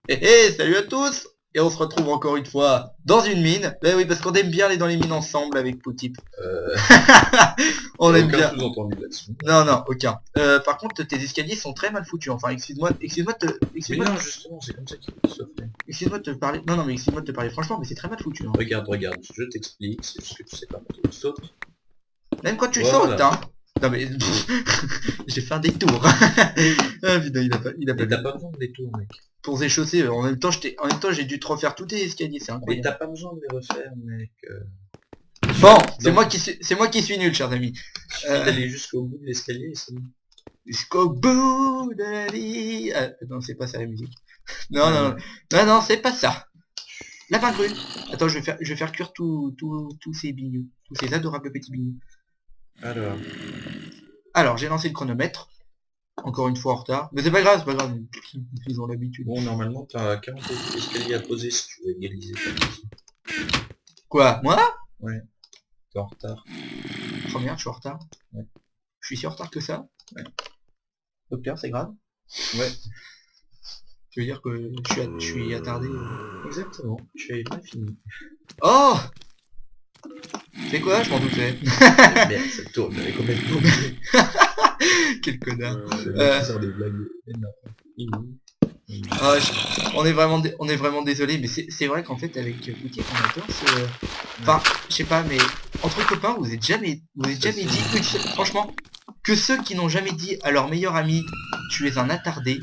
Salut à tous. Et on se retrouve encore une fois dans une mine. Ben oui, parce qu'on aime bien aller dans les mines ensemble avec Poutip. Euh, On y a aime aucun bien. sous-entendu là-dessus. Non, non, aucun. Par contre, tes escaliers sont très mal foutus. Enfin, Mais non, justement, c'est comme ça qu'il faut que ce soit fait. excuse-moi de te parler. Non, non, mais excuse-moi de te parler franchement, mais c'est très mal foutu. Hein. Regarde, je t'explique, c'est juste que tu sais pas monter. Tu sautes. Même quand tu sautes, Voilà. hein. Non mais j'ai fait un détour. Ah putain, il a pas Mais vu. t'as pas besoin de détour, mec. Pour s'échausser, en même temps, j'ai dû te refaire tous tes escaliers, c'est Mais incroyable. t'as pas besoin de les refaire, mec. Bon, Donc, c'est moi qui suis nul, chers amis. il suffit Euh, d'aller jusqu'au bout de l'escalier et c'est bon. Jusqu'au bout de la vie. Non, c'est pas ça la musique. Non, non, non, Alors, non, non, c'est pas ça. Lapin cru. Attends, je vais faire cuire tous ces bignous, tous ces adorables petits bignous. alors, Alors, j'ai lancé le chronomètre. Encore une fois en retard. Mais c'est pas grave, c'est pas grave. Ils ont l'habitude. bon, normalement, t'as 40 escaliers à poser si tu veux égaliser ta vie. Quoi? Moi? Ouais, t'es en retard. Oh merde, je suis en retard. Ouais. Je suis si en retard que ça? Ouais. Docteur, c'est grave. Ouais, Tu veux dire que je suis attardé exactement. Tu avais pas fini. Oh! C'est quoi? Je m'en doutais. Merde, ça tourne, j'avais complètement oublié. Quel connard. Le mec Euh, qui sort des blagues énormes. Ah, on est vraiment désolé, mais c'est vrai qu'en fait avec Pouty on adore ce... Enfin, je sais pas, mais entre copains, vous êtes jamais dit, franchement, que ceux qui n'ont jamais dit à leur meilleur ami, tu es un attardé,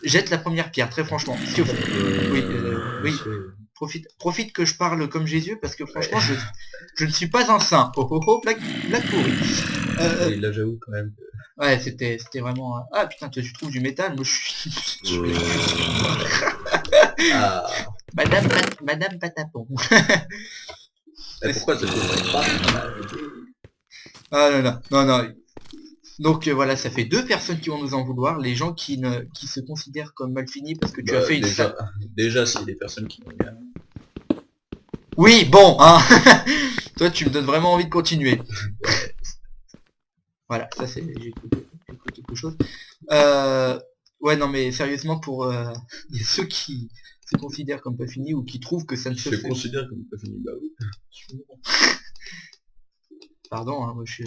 jettent la première pierre, très franchement. Oui, oui, profite que je parle comme Jésus, parce que franchement, je ne suis pas un saint. Oh oh oh, blague pourrie. Et là j'avoue quand même que... Ouais, c'était vraiment... Ah putain, toi tu trouves du métal, moi je suis... Ah, Madame Patapon. et pourquoi ça tourne pas? Ah non, non, non, non. Donc voilà, ça fait deux personnes qui vont nous en vouloir, les gens qui se considèrent comme mal finis parce que tu as Bah, fait une déjà c'est des personnes qui m'ont bien. Oui, bon, hein. Toi, tu me donnes vraiment envie de continuer. Voilà, ça c'est... J'ai écouté quelque chose. Ouais, non, mais sérieusement, pour... il y a ceux qui se considèrent comme pas finis ou qui trouvent que ça ne se Je fait... considère comme pas fini, bah oui. Pardon, hein, moi je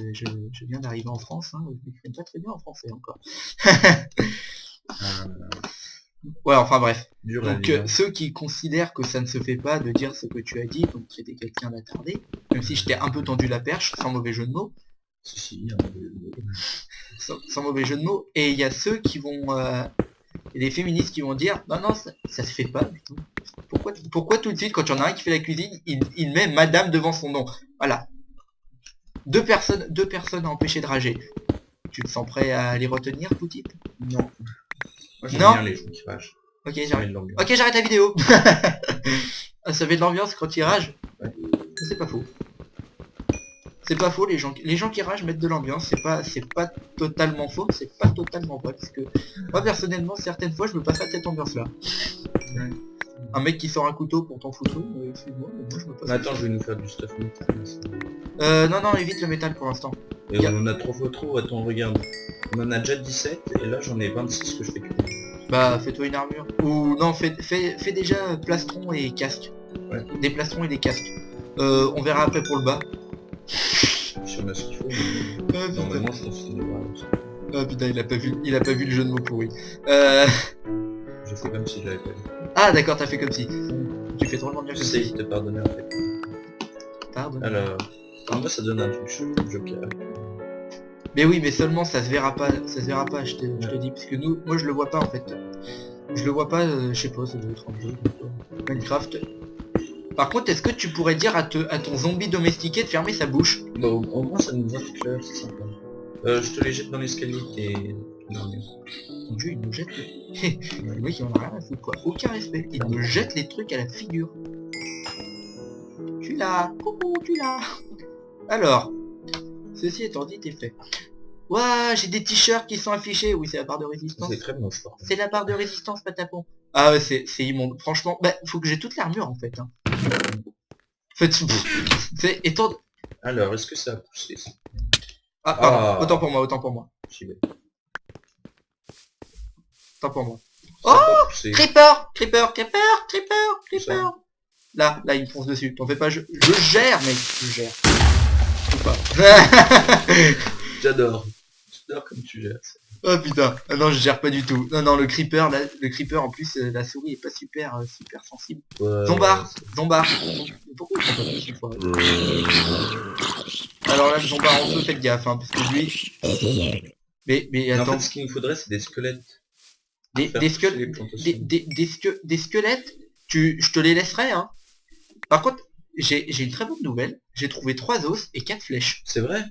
viens d'arriver en France, hein, je m'exprime pas très bien en français encore. Ouais, enfin bref. Dur à Donc vivre. ceux qui considèrent que ça ne se fait pas de dire ce que tu as dit, donc traiter quelqu'un d'attardé, même si je t'ai un peu tendu la perche, sans mauvais jeu de mots, Si, sans mauvais jeu de mots, et il y a ceux qui vont... et les féministes qui vont dire non non ça se fait pas putain. Pourquoi tout de suite quand il y en a un qui fait la cuisine il met madame devant son nom. Voilà. Deux personnes à empêcher de rager. Tu te sens prêt à les retenir, Pouty? non. Moi j'aime Non. bien les gens qui ragent. Ok, Ça met j'arrête. de l'ambiance. Ok, j'arrête la vidéo. Ça met de l'ambiance quand il rage. Ouais. C'est pas faux. C'est pas faux, les gens qui ragent mettent de l'ambiance, c'est pas totalement faux, c'est pas totalement vrai, parce que moi personnellement, certaines fois, je me passerais de cette ambiance-là. Ouais. Un mec qui sort un couteau pour t'en foutre, excuse-moi, mais moi je me passe. Attends, je vais nous faire du stuff metal. Non, non, évite le métal pour l'instant. Et on en a 3 fois trop, attends, regarde. On en a déjà 17 et là j'en ai 26 que je fais que. Bah, fais-toi une armure. Ou non, fais déjà plastron et casque. Ouais. Des plastrons et des casques. On verra après pour le bas. Si on a ce qu'il faut, mais... normalement je pense que c'est des bras aussi. Ah putain, il a pas vu le jeu de mots pourri. Je fais comme si j'avais pas vu. Ah d'accord, t'as fait comme si. Tu fais drôlement bien comme J'essaye si. de te pardonner en fait. Pardon. Alors, en moi ça donne un truc chelou, Joker. Mais oui, mais seulement ça se verra pas, je te dis, parce que moi je le vois pas en fait. Je le vois pas, je sais pas, ça doit être un jeu. Minecraft. Par contre, est-ce que tu pourrais dire à ton zombie domestiqué de fermer sa bouche? Bon, au moins ça nous voit tout clair, c'est sympa. Je te les jette dans l'escalier et... Non, Mon dieu, il me jette le mec il en a rien à foutre quoi. Aucun respect. Il me jette les trucs à la figure. Tu l'as. Coucou, tu l'as. Alors, ceci étant dit, t'es fait. Ouah, j'ai des t-shirts qui sont affichés. Oui, c'est la barre de résistance. c'est très moche par contre. C'est la barre de résistance, Patapon. Ah ouais, c'est immonde. Franchement, bah, faut que j'ai toute l'armure en fait. Hein. En fait, c'est étant... Alors, est-ce que ça a poussé ça? Ah, pardon. Ah. Autant pour moi, autant pour moi. J'y vais. Autant pour moi. Oh, pas poussé. Creeper, creeper, creeper, creeper, Ça. creeper. Là, il me fonce dessus. T'en fais pas, je gère, mec, je gère. Ou pas. J'adore. J'adore comme tu gères. Oh putain, ah non, je gère pas du tout. Non, le creeper, là, le creeper, en plus, la souris est pas super, super sensible. Ouais, Zombar, Zombar. Pourquoi il fait pas plus une fois Alors là, le Zombar en feu, faites gaffe, hein, parce que lui... Mais Mais en attends, fait, ce qu'il nous faudrait, c'est des squelettes. des Faire pousser les squelettes, plantations. des squelettes, je te les laisserai, hein. Par contre, j'ai une très bonne nouvelle. J'ai trouvé 3 os et 4 flèches. C'est vrai.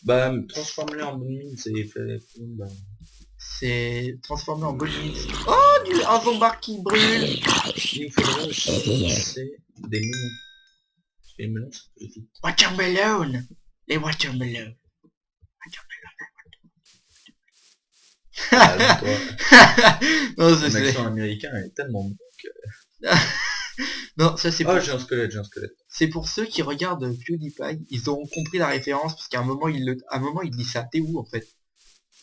Bah, transforme-les en bonne mine, c'est fait. Bah, C'est transformé en gold meat. Oh, un Zombar qui brûle. ce qu'il nous faudrait aussi, c'est des melons. Les melons, c'est positif. Watermelon. Les watermelon. Ah, toi, Non, ton c'est... accent américain est tellement bon. Non, ça c'est pour... Ah, j'ai un squelette. C'est pour ceux qui regardent PewDiePie, ils auront compris la référence, parce qu'à un moment, il dit ça. T'es où, en fait?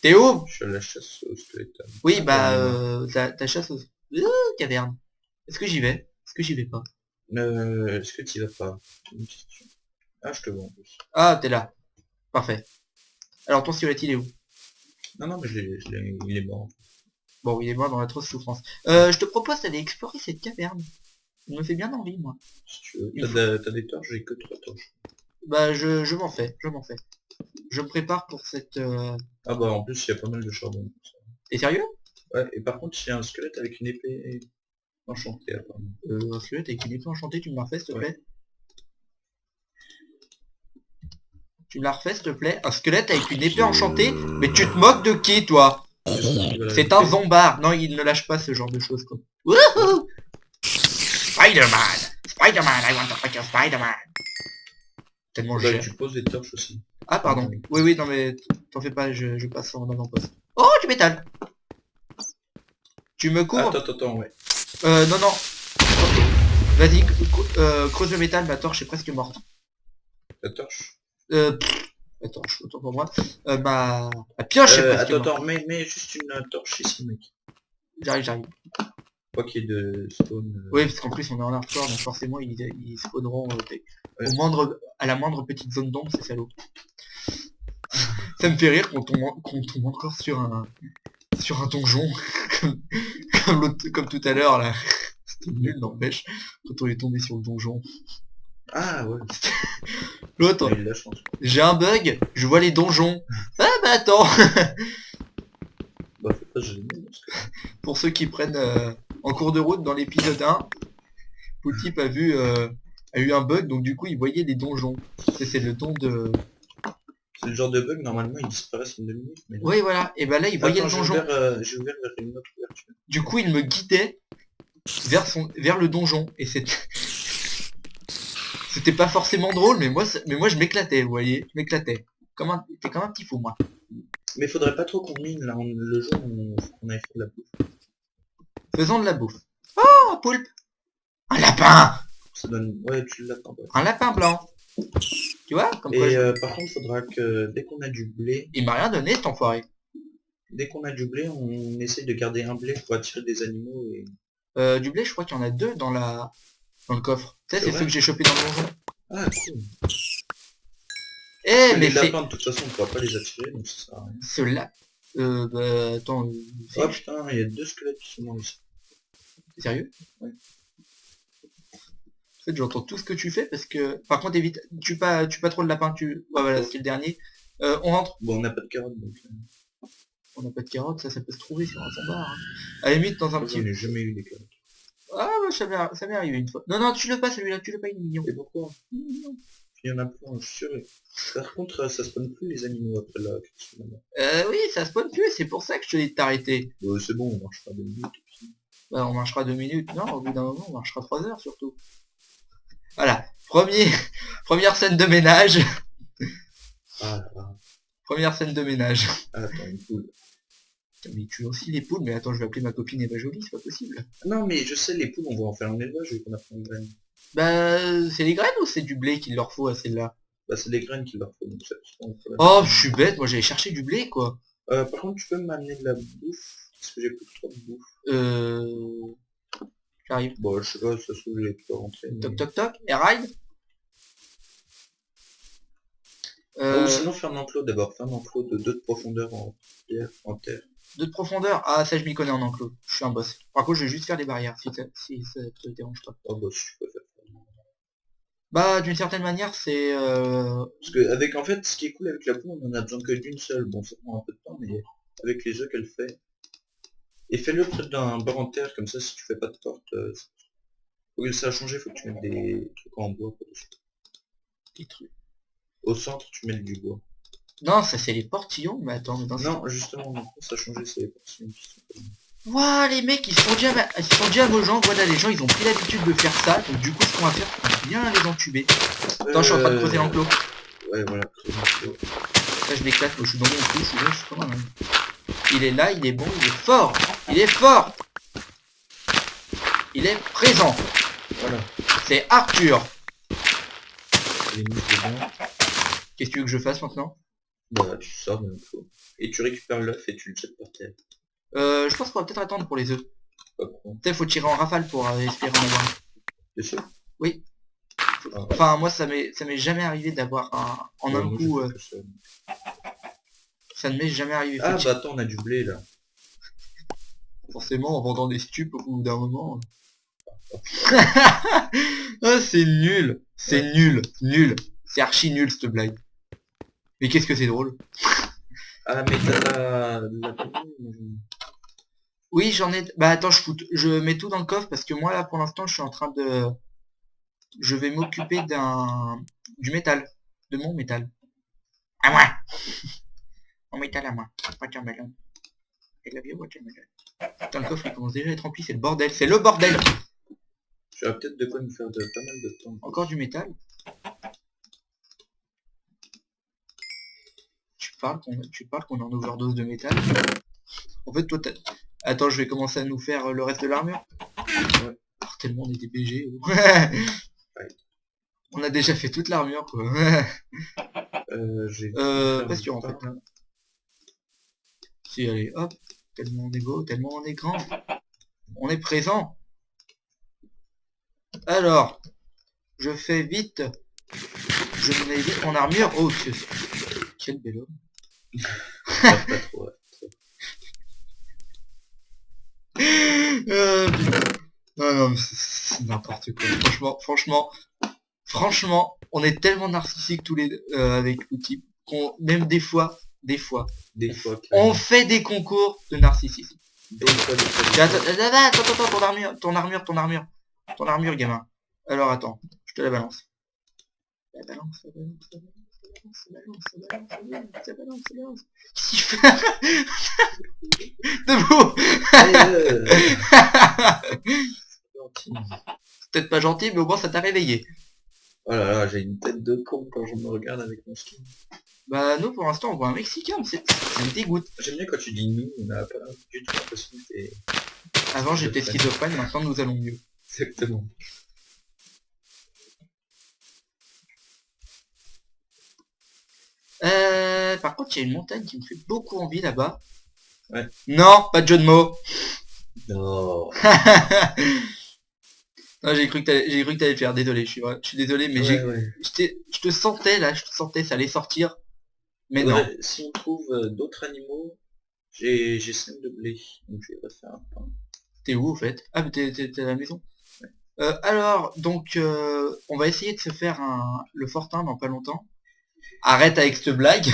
T'es où? Je suis à la chasse au squelette. Oui, bah, ta chasse aux... caverne. Est-ce que j'y vais? Est-ce que j'y vais pas? Est-ce que tu y vas pas? Une question. Ah, je te vois en plus. Ah, t'es là. Parfait. Alors, ton squelette, il est où? Non, mais il est mort. Bon, il est mort dans l'atroce souffrance. Je te propose d'aller explorer cette caverne. Il me fait bien envie, moi. Si tu veux. Il T'as des torches, j'ai que 3 torches. Bah, je m'en fais. Je me prépare pour cette... Ah bah, en plus, il y a pas mal de charbon. T'es sérieux? Ouais, et par contre, il y a un squelette avec une épée enchantée, apparemment. Un squelette avec une épée enchantée, tu me la refais, s'il te plaît? Tu me la refais, s'il te plaît? Un squelette avec une épée enchantée? Mais tu te moques de qui, toi? C'est un Zombar. Non, il ne lâche pas ce genre de choses, quoi. Wouhou! Spider-Man! Spider-Man, I want to fight your Spider-Man! Tellement Bah, cher. tu poses des torches aussi. Ah, pardon. Oui, non, mais t'en fais pas, je passe en avant-poste. Oh, tu m'étales! Tu me cours? Attends, ouais. Non. Ok. Vas-y, creuse le métal, ma torche est presque morte. La torche. Attends, autant pour moi. Ma pioche est presque morte. Attends, mets juste une torche ici, mec. J'arrive. Pas qu'il y ait de spawn. Oui, parce qu'en plus on est en hardcore, donc forcément ils spawneront Ouais. à la moindre petite zone d'ombre, c'est salaud. Ça me fait rire qu'on tombe encore sur un donjon, comme tout à l'heure là. C'était nul, n'empêche, quand on est tombé sur le donjon. Ah ouais, L'autre, il a eu de la chance. j'ai un bug, je vois les donjons. Ah bah attends. Bah faut pas se gêner, parce que... Pour ceux qui prennent en cours de route dans l'épisode 1, Poultip a eu un bug, donc du coup il voyait les donjons. C'est le don de... C'est le genre de bug, normalement, ils disparaissent en 2 minutes. Mais... Oui, voilà, et ben là il voyait le donjon. J'ai ouvert vers une autre ouverture. Du coup il me guidait vers le donjon, et c'était pas forcément drôle, mais moi je m'éclatais, vous voyez, je m'éclatais. T'es comme un petit fou, moi. Mais faudrait pas trop qu'on mine, là, le jour où on aille faire de la bouffe. Faisons de la bouffe. Oh, un poulpe! Un lapin! Ça donne... Ouais, tu l'as pas. Un lapin blanc. Tu vois comme quoi Et par contre, faudra que dès qu'on a du blé, il m'a rien donné cet enfoiré. on essaye de garder un blé pour attirer des animaux et... Du blé, je crois qu'il y en a 2 dans le coffre. Tu sais, c'est vrai ceux que j'ai chopés dans le donjon. Ah cool. Eh, mais Les c'est... lapins, de toute façon, on pourra pas les attirer, donc ça sert à rien. Ceux-là... bah, attends... Oh putain, il y a 2 squelettes qui sont morts ici. T'es sérieux? Ouais. En fait, j'entends tout ce que tu fais parce que... Par contre, évite... Tu pas trop de lapin, Ouais, voilà, c'est le dernier. On rentre. Bon, on n'a pas de carottes, donc... On n'a pas de carottes, ça peut se trouver sur un standard. Hein. À la limite, dans un Moi, petit... j'en ai jamais eu des carottes. Ah, bah, ça m'est arrivé une fois. Non, tu le pas celui-là, tu le pas, il est mignon. Et pourquoi? Il y en a plein, je suis sûr. Par contre, ça spawn plus les animaux après la question maintenant. Oui, ça spawn plus, c'est pour ça que je te dis de t'arrêter. C'est bon, on marchera 2 minutes. Puis... Bah, on marchera 2 minutes. Non, au bout d'un moment, on marchera 3 heures surtout. Voilà. Première scène de ménage. Ah, ah. Première scène de ménage. Ah, attends, une poule. Mais tu as aussi les poules, mais attends, je vais appeler ma copine Eva Jolie, c'est pas possible. Non, mais je sais, les poules, on va en faire un élevage vu qu'on a pris une graine. Bah, c'est les graines ou c'est du blé qu'il leur faut à celle-là? Bah, c'est des graines qu'il leur faut, donc ça... Oh, je suis bête, moi j'allais chercher du blé, quoi. Par contre, tu peux m'amener de la bouffe? Parce que j'ai plus trop de bouffe. J'arrive. Bon, je sais pas, ça se trouve, j'ai pas rentré. Mais... Toc toc toc, et ride. Ou sinon, faire un enclos d'abord. Faire un enclos de 2 de profondeur en terre. 2 de profondeur. Ah, ça je m'y connais en enclos. Je suis un boss. Par contre, je vais juste faire des barrières si ça te dérange pas. Oh bah, si je peux faire. Bah, d'une certaine manière, c'est... Parce que, avec, en fait, ce qui est cool avec la poule, on en a besoin que d'une seule. Bon, ça prend un peu de temps, mais avec les œufs qu'elle fait. Et fais-le près d'un bord en terre, comme ça, si tu fais pas de porte, faut que ça a changé, faut que tu mettes des trucs en bois par-dessus. Des trucs. Au centre, tu mets du bois. Non, ça c'est les portillons, mais attends, mais dans Non, justement, maintenant, ça a changé, c'est les portions qui sont comme... Ouah, les mecs, ils se font jam aux gens, voilà, les gens, ils ont pris l'habitude de faire ça, donc du coup, ce qu'on va faire, c'est bien les entuber. Attends, je suis en train de creuser l'enclos. Ouais, voilà, creuser l'enclos. Là, je m'éclate, moi, je suis dans mon trou, je suis comme un homme. Il est là, il est bon, il est fort. Il est fort. Il est présent. Voilà. C'est Arthur. Les mises dedans. Qu'est-ce que tu veux que je fasse maintenant? Bah, tu sors de l'enclos. Et tu récupères l'œuf et tu le jettes par terre. Je pense qu'on va peut-être attendre pour les œufs. Pas con. Peut-être faut tirer en rafale pour espérer en avoir un. T'es sûr? Oui. Ah. Enfin, moi, ça m'est jamais arrivé d'avoir en un coup... ça ne m'est jamais arrivé. Ah bah attends, on a du blé là. Forcément, en vendant des stupes au bout d'un moment. Ah, c'est nul. C'est nul. Nul. C'est archi nul cette blague. Mais qu'est-ce que c'est drôle. Ah mais t'as la... Oui, j'en ai... Bah attends, je mets tout dans le coffre parce que moi là pour l'instant je suis en train de... Je vais m'occuper du métal. De mon métal. À moi. Mon métal à moi. Watermelon. Et la bio watermelon. Putain, le coffre il commence déjà à être rempli, c'est le bordel. C'est le bordel. Tu as peut-être de quoi nous faire de pas mal de temps. Encore du métal. Tu parles qu'on est en overdose de métal. En fait, toi, attends, je vais commencer à nous faire le reste de l'armure. Ouais. Oh, tellement on est des BG. Ouais. On a déjà fait toute l'armure, quoi. Pas sûr, en fait. Hein. Si, allez, hop. Tellement on est beau, tellement on est grand. On est présent. Alors, je fais vite. Je mets vite mon armure. Oh, quel bel homme. Pas trop, ouais. Non, mais c'est n'importe quoi. Franchement, on est tellement narcissiques tous les deux avec l'outil qu'on même des fois, on fait des concours de narcissisme. Attends, ton armure, gamin. Alors attends, je te la balance. La balance. Si je fais... Debout. C'est peut-être pas gentil, mais au moins ça t'a réveillé. Oh là là, j'ai une tête de con quand je me regarde avec mon skin. Bah nous pour l'instant on voit un Mexicain, ça me dégoûte. J'aime bien quand tu dis nous, on n'a pas du tout l'impression que t'es... Avant j'étais schizophrène, maintenant nous allons mieux. Exactement. Par contre, il y a une montagne qui me fait beaucoup envie là-bas. Ouais. Non, pas de jeu de mots. Non. Non, j'ai cru que t'allais le faire. Désolé, je suis désolé, mais je te sentais là, ça allait sortir. Mais non. Si on trouve d'autres animaux, j'ai 5 de blé, donc je vais refaire un pain. T'es où, au fait? Ah, mais t'es à la maison. Ouais. Alors, donc, on va essayer de se faire le fortin dans pas longtemps. Arrête avec cette blague.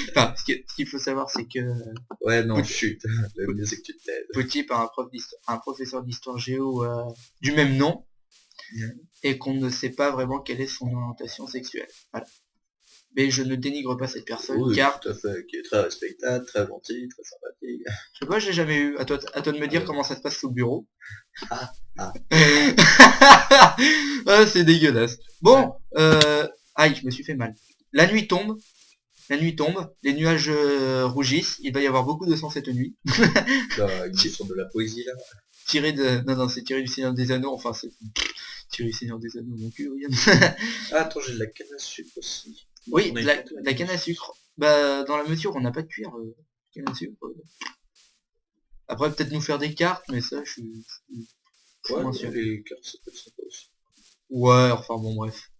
Enfin, ce qu'il faut savoir, c'est que... Ouais, non, chut. Le mieux, c'est que tu t'aides. Petit par un professeur d'histoire géo du même nom, et qu'on ne sait pas vraiment quelle est son orientation sexuelle. Voilà. Mais je ne dénigre pas cette personne, oui, car... tout à fait, qui est très respectable, très gentil, très sympathique. Je sais pas, j'ai jamais eu. À toi de me dire comment ça se passe sous le bureau. Ah. Ah, c'est dégueulasse. Bon, aïe, je me suis fait mal. La nuit tombe, les nuages rougissent, il va y avoir beaucoup de sang cette nuit. Ils sont de la poésie là. Non, c'est tiré du Seigneur des Anneaux, enfin c'est tiré du Seigneur des Anneaux, mon cul, regarde. Ah, attends, j'ai de la canne à sucre aussi. Oui, la canne à sucre. Bah, dans la mesure où on n'a pas de cuir, canne à sucre. Après peut-être nous faire des cartes, mais ça je suis Ouais, moins sûr. les cartes, ça peut être sympa aussi. Ouais, enfin bon bref.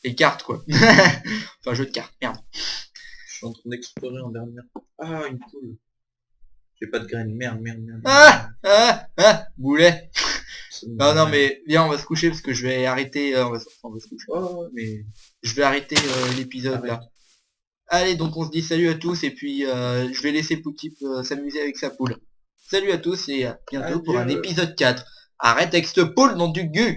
Les cartes quoi. Enfin jeu de cartes, merde. Je suis en train d'explorer en dernière. Ah, une poule. J'ai pas de graines, merde. Boulet. Ça me Non, non, merde. mais viens, on va se coucher parce que je vais arrêter. On va se coucher. Oh, mais... Je vais arrêter l'épisode là. Allez, donc on se dit salut à tous et puis je vais laisser Poutip s'amuser avec sa poule. Salut à tous et à bientôt pour un Adieu. épisode 4. Arrête avec cette poule, nom du gu.